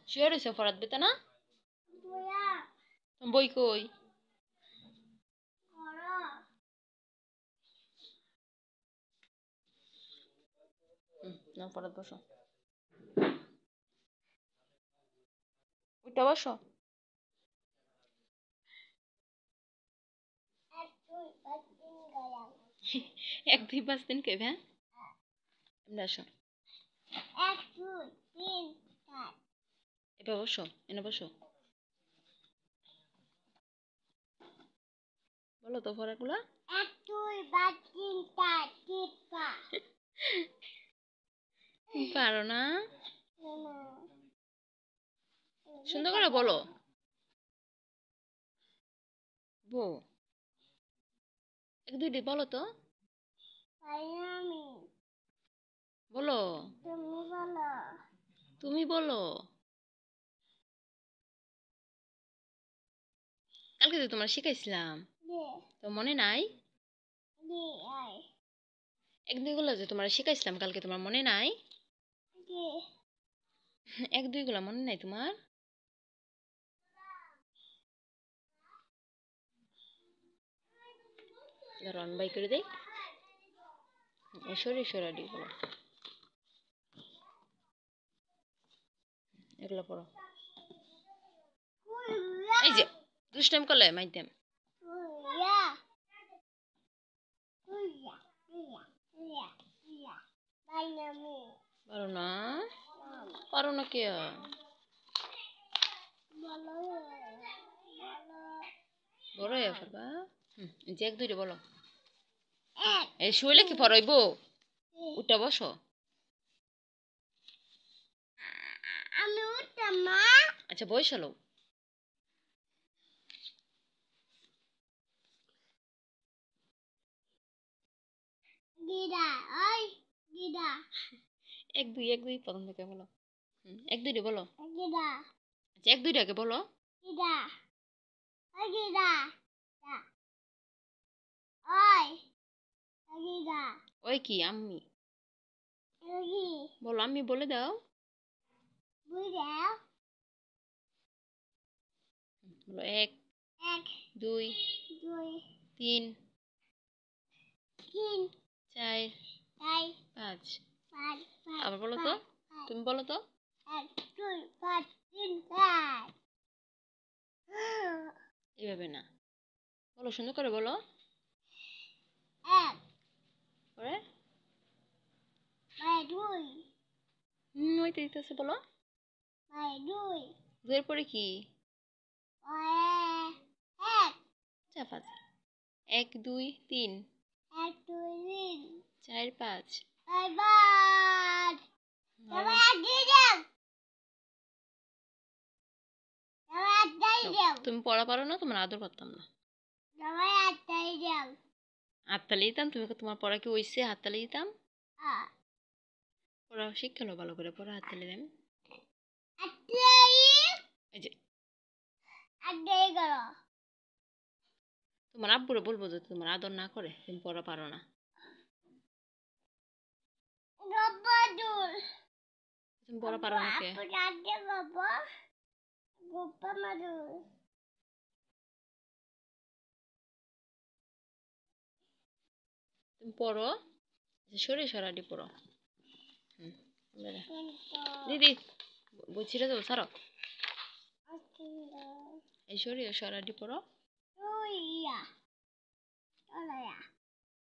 শুয়ে রয়েছে ফরাত বেতা না বই কই না ফরাত বসো ওইটা বসো এক দুই পাঁচ দিন কে হ্যাঁ এমনি আসো এবার বসো এনে বসো বলো তো ফরাগুলা পারো না সুন্দর করে বলো বউ এক দুইটি বলো তো বলো তুমি বলো কালকে তো তোমার শিখাইছিলাম তো মনে নাই এক দুইগুলো যে তোমার শিখাইছিলাম কালকে তোমার মনে নাই এক দুইগুলা মনে নাই তোমার রন বাই করে দেই সরি সরাডি বলো এগুলো পড়ো এই যে দুষ্টাইম করলে মাইতেম পারো না পারো না কে বড় পারবা যে এক দুইটা বলো এই শুইলে কি পড়াইব উঠা বসো আচ্ছা বইসালো এক দুই প্রথম থেকে বলো এক দুইটা বলো আচ্ছা এক দুইটাকে বলো ওই কি আমি বলো আমি বলে দাও বলো এক দুই তিন চার পাঁচ আবার বলো তো তুমি বলো তো এইভাবে না বলো সুন্দর করে বলো পরে ওইটা দিতেছে বলো দুইয়ের পরে কি চার পাঁচ এক দুই তিন চার পাঁচ তুমি পড়া পারো না তোমার আদর করতাম না হাততালি দিতাম তুমি তোমার পড়া কি হইছে হাততালি দিতাম পড়া শিক্ষালো ভালো করে পড়া হাততালি দেন এই যে তোমার আব্বুরে বলবো যে তোমার আদর না করে তুমি পড়া পারো না তুমি পড়া পারো না কে তুমি পড়ো সরে সরাডি পড়ো দিদি বলছি রে তো সারো এই সরে সরাডি পড়ো